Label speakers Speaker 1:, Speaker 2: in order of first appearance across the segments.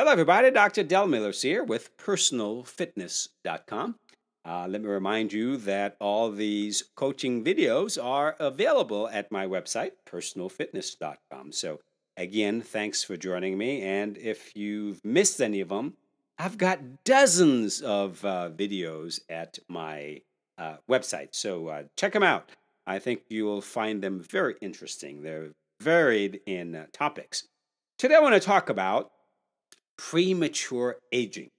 Speaker 1: Hello, everybody. Dr. Del Miller's here with personalfitness.com. Let me remind you that all these coaching videos are available at my website, personalfitness.com. So, again, thanks for joining me. And if you've missed any of them, I've got dozens of videos at my website. So, check them out. I think you will find them very interesting. They're varied in topics. Today, I want to talk about premature aging.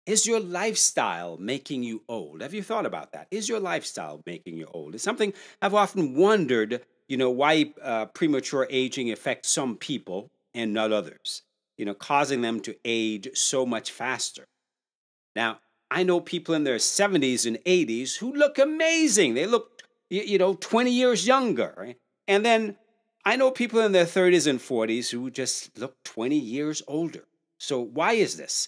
Speaker 1: Is your lifestyle making you old? Have you thought about that? Is your lifestyle making you old? It's something I've often wondered, why premature aging affects some people and not others, causing them to age so much faster. Now, I know people in their 70s and 80s who look amazing. They look, 20 years younger. Right? And then I know people in their 30s and 40s who just look 20 years older. So why is this?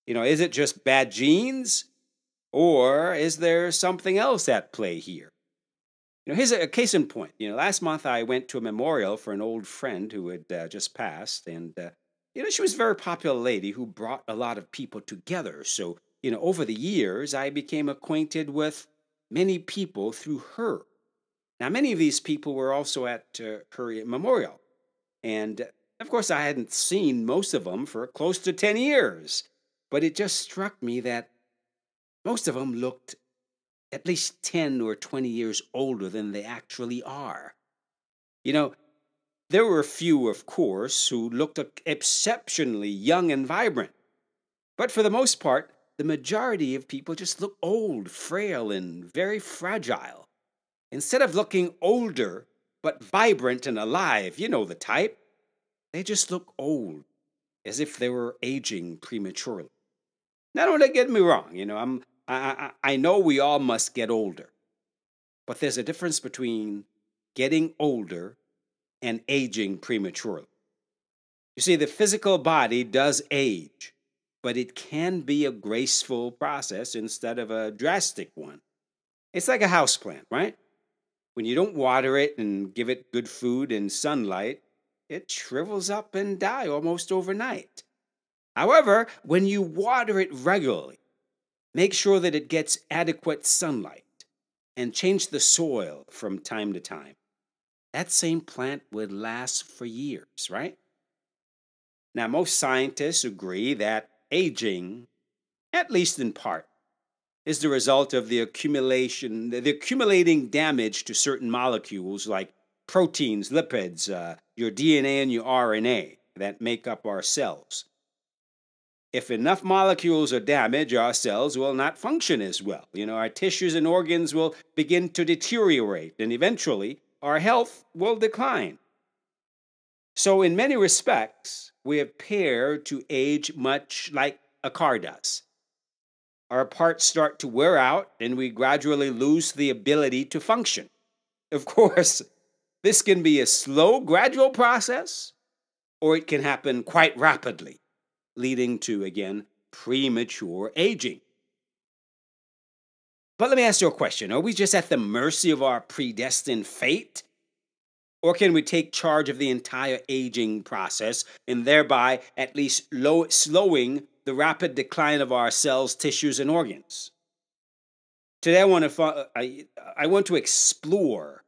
Speaker 1: Is it just bad genes? Or is there something else at play here? Here's a case in point. Last month I went to a memorial for an old friend who had just passed. And, she was a very popular lady who brought a lot of people together. So, over the years, I became acquainted with many people through her. Now, many of these people were also at her memorial. And of course, I hadn't seen most of them for close to 10 years, but it just struck me that most of them looked at least 10 or 20 years older than they actually are. There were a few, of course, who looked exceptionally young and vibrant, but for the most part, the majority of people just look old, frail, and very fragile. Instead of looking older, but vibrant and alive, you know the type. They just look old, as if they were aging prematurely. Now, don't get me wrong. I know we all must get older, but there's a difference between getting older and aging prematurely. You see, the physical body does age, but it can be a graceful process instead of a drastic one. It's like a houseplant, right? When you don't water it and give it good food and sunlight, it shrivels up and dies almost overnight. However, when you water it regularly, make sure that it gets adequate sunlight and change the soil from time to time. That same plant would last for years, right? Now, most scientists agree that aging, at least in part, is the result of the accumulating damage to certain molecules like proteins, lipids, your DNA and your RNA that make up our cells. If enough molecules are damaged, our cells will not function as well. Our tissues and organs will begin to deteriorate, and eventually our health will decline. So, in many respects, we appear to age much like a car does. Our parts start to wear out, and we gradually lose the ability to function. Of course, this can be a slow, gradual process, or it can happen quite rapidly, leading to, again, premature aging. But let me ask you a question. Are we just at the mercy of our predestined fate? Or can we take charge of the entire aging process and thereby at least slowing the rapid decline of our cells, tissues, and organs? Today, I want to explore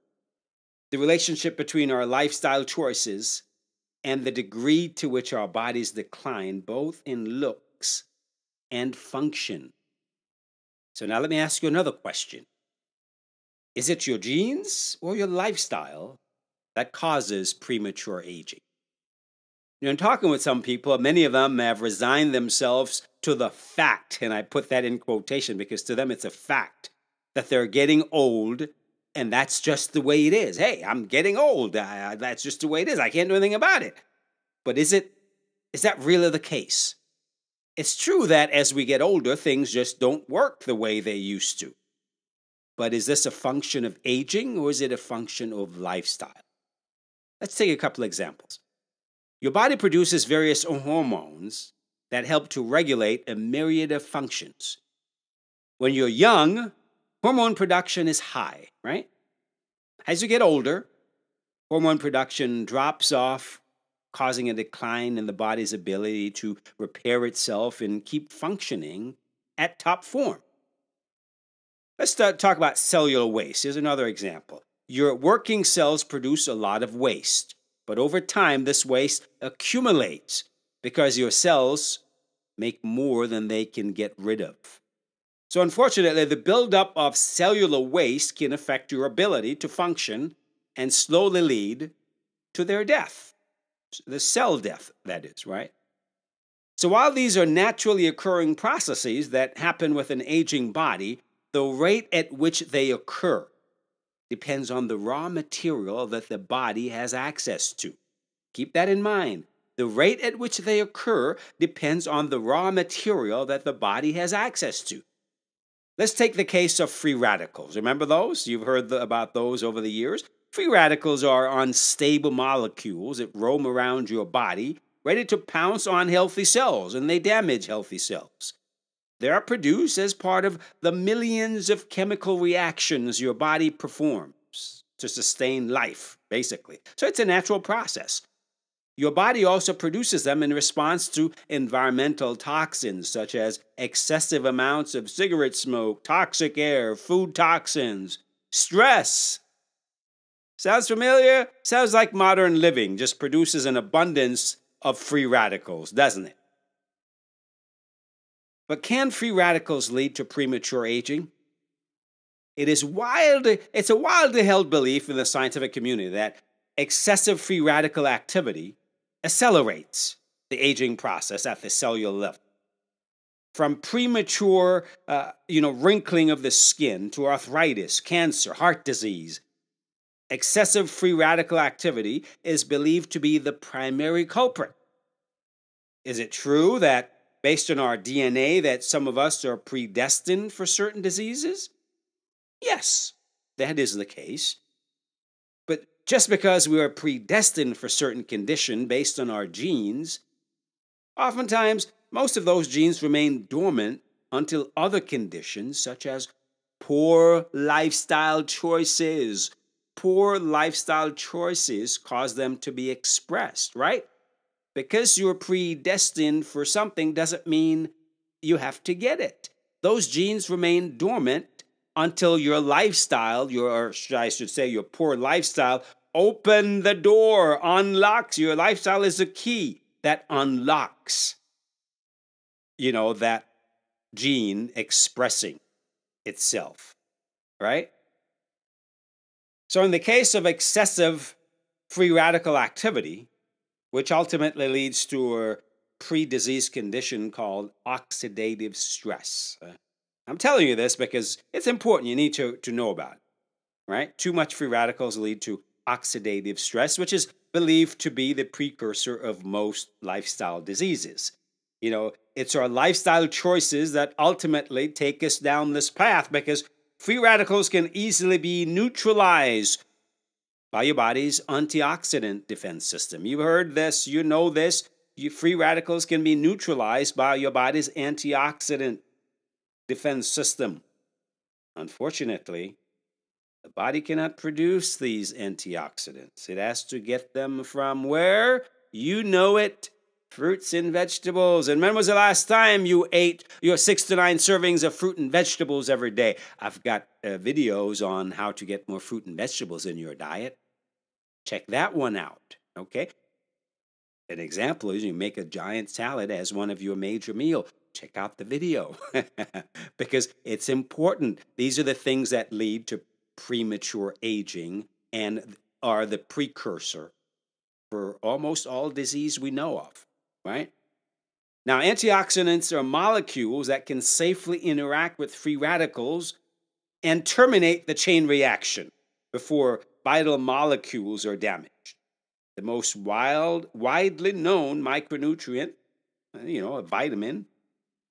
Speaker 1: the relationship between our lifestyle choices and the degree to which our bodies decline, both in looks and function. So now let me ask you another question. Is it your genes or your lifestyle that causes premature aging? In talking with some people, many of them have resigned themselves to the fact, and I put that in quotation because to them it's a fact, that they're getting old, and that's just the way it is. Hey, I'm getting old. That's just the way it is. I can't do anything about it. But is that really the case? It's true that as we get older, things just don't work the way they used to. But is this a function of aging or is it a function of lifestyle? Let's take a couple examples. Your body produces various hormones that help to regulate a myriad of functions. When you're young, hormone production is high, right? As you get older, hormone production drops off causing a decline in the body's ability to repair itself and keep functioning at top form. Let's talk about cellular waste. Here's another example. Your working cells produce a lot of waste, but over time, this waste accumulates because your cells make more than they can get rid of. So, unfortunately, the buildup of cellular waste can affect your ability to function and slowly lead to their death. The cell death, that is, right? So, while these are naturally occurring processes that happen with an aging body, the rate at which they occur depends on the raw material that the body has access to. Keep that in mind. The rate at which they occur depends on the raw material that the body has access to. Let's take the case of free radicals. Remember those? You've heard about those over the years. Free radicals are unstable molecules that roam around your body, ready to pounce on healthy cells, and they damage healthy cells. They are produced as part of the millions of chemical reactions your body performs to sustain life, basically. So it's a natural process. Your body also produces them in response to environmental toxins such as excessive amounts of cigarette smoke, toxic air, food toxins, stress. Sounds familiar? Sounds like modern living just produces an abundance of free radicals, doesn't it? But can free radicals lead to premature aging? It's a widely held belief in the scientific community that excessive free radical activity accelerates the aging process at the cellular level. From premature, wrinkling of the skin to arthritis, cancer, heart disease, excessive free radical activity is believed to be the primary culprit. Is it true that, based on our DNA, that some of us are predestined for certain diseases? Yes, that is the case. But just because we are predestined for certain condition based on our genes, oftentimes most of those genes remain dormant until other conditions such as poor lifestyle choices cause them to be expressed, right? Because you're predestined for something doesn't mean you have to get it. Those genes remain dormant until your lifestyle, your poor lifestyle, open the door, unlocks. Your lifestyle is a key that unlocks, that gene expressing itself, right? So in the case of excessive free radical activity, which ultimately leads to a pre-disease condition called oxidative stress. I'm telling you this because it's important. You need to know about it, right? Too much free radicals lead to oxidative stress, which is believed to be the precursor of most lifestyle diseases. It's our lifestyle choices that ultimately take us down this path because free radicals can easily be neutralized by your body's antioxidant defense system. You've heard this, you know this. Free radicals can be neutralized by your body's antioxidant defense system. Unfortunately, the body cannot produce these antioxidants. It has to get them from where? You know it. Fruits and vegetables. And when was the last time you ate your 6 to 9 servings of fruit and vegetables every day? I've got videos on how to get more fruit and vegetables in your diet. Check that one out, okay? An example is you make a giant salad as one of your major meal. Check out the video because it's important. These are the things that lead to premature aging and are the precursor for almost all disease we know of, right? Now, antioxidants are molecules that can safely interact with free radicals and terminate the chain reaction before vital molecules are damaged. The most widely known micronutrient, a vitamin,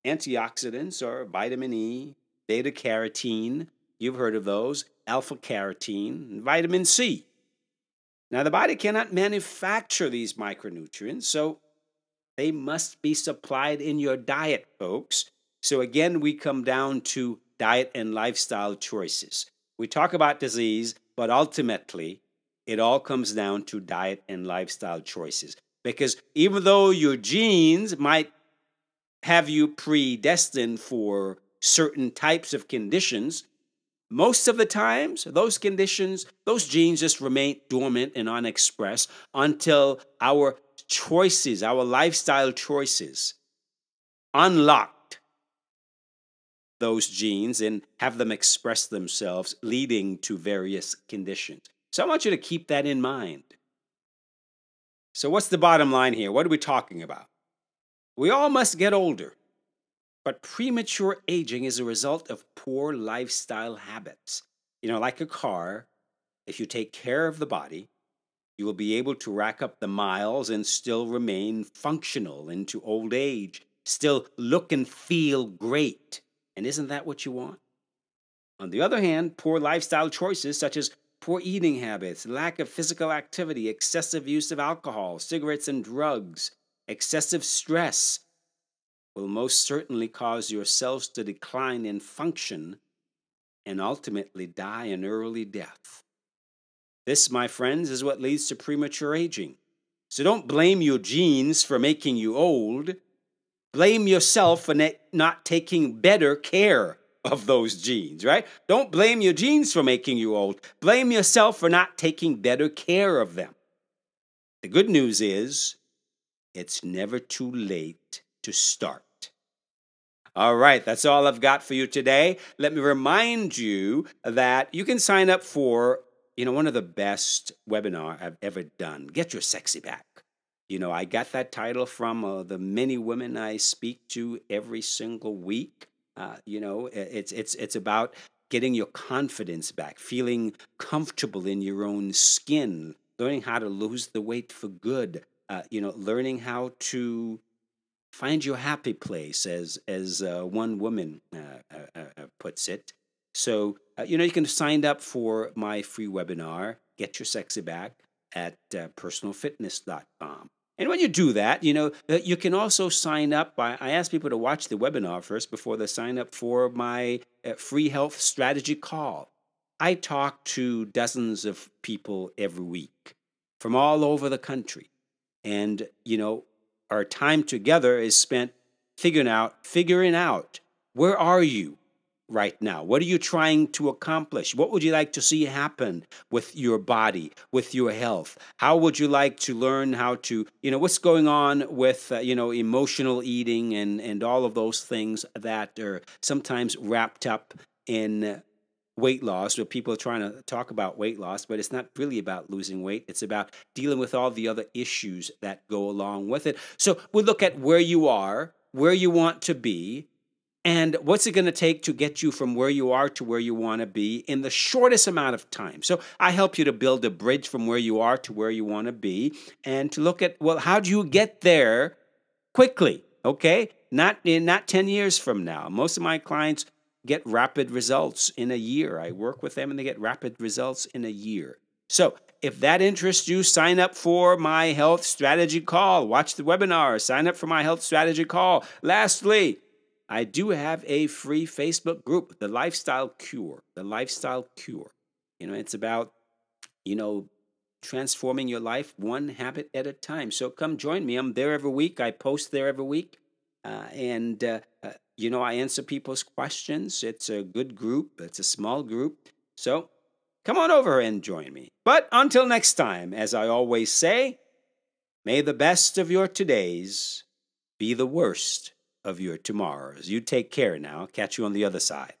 Speaker 1: antioxidants are vitamin E, beta carotene, you've heard of those, alpha carotene, and vitamin C. Now, the body cannot manufacture these micronutrients, so they must be supplied in your diet, folks. So again, we come down to diet and lifestyle choices. We talk about disease, but ultimately, it all comes down to diet and lifestyle choices. Because even though your genes might have you predestined for certain types of conditions, most of the times those conditions, those genes just remain dormant and unexpressed until our choices, our lifestyle choices, unlocked those genes and have them express themselves, leading to various conditions. So I want you to keep that in mind. So, what's the bottom line here? What are we talking about? We all must get older, but premature aging is a result of poor lifestyle habits. Like a car, if you take care of the body, you will be able to rack up the miles and still remain functional into old age, still look and feel great. And isn't that what you want? On the other hand, poor lifestyle choices such as poor eating habits, lack of physical activity, excessive use of alcohol, cigarettes, and drugs, excessive stress will most certainly cause your cells to decline in function and ultimately die an early death. This, my friends, is what leads to premature aging. So don't blame your genes for making you old. Blame yourself for not taking better care of those genes, right? Don't blame your genes for making you old. Blame yourself for not taking better care of them. The good news is, it's never too late to start. All right, that's all I've got for you today. Let me remind you that you can sign up for, one of the best webinar I've ever done. Get Your Sexy Back. I got that title from the many women I speak to every single week. It's about getting your confidence back, feeling comfortable in your own skin, learning how to lose the weight for good. Learning how to find your happy place, as one woman puts it. So you can sign up for my free webinar, Get Your Sexy Back, at personalfitness.com. And when you do that, you can also sign up. I ask people to watch the webinar first before they sign up for my free health strategy call. I talk to dozens of people every week from all over the country. And, our time together is spent figuring out where are you right now? What are you trying to accomplish? What would you like to see happen with your body, with your health? How would you like to learn how to, what's going on with, emotional eating and all of those things that are sometimes wrapped up in weight loss, where people are trying to talk about weight loss, but it's not really about losing weight. It's about dealing with all the other issues that go along with it. So we look at where you are, where you want to be, and what's it going to take to get you from where you are to where you want to be in the shortest amount of time. So I help you to build a bridge from where you are to where you want to be, and to look at, well, how do you get there quickly? Okay, not 10 years from now. Most of my clients get rapid results in a year. I work with them and they get rapid results in a year. So if that interests you, sign up for my health strategy call. Watch the webinar. Sign up for my health strategy call. Lastly, I do have a free Facebook group, The Lifestyle Cure. The Lifestyle Cure. It's about, transforming your life one habit at a time. So come join me. I'm there every week. I post there every week. I answer people's questions. It's a good group. It's a small group. So come on over and join me. But until next time, as I always say, may the best of your todays be the worst of your tomorrows. You take care now. Catch you on the other side.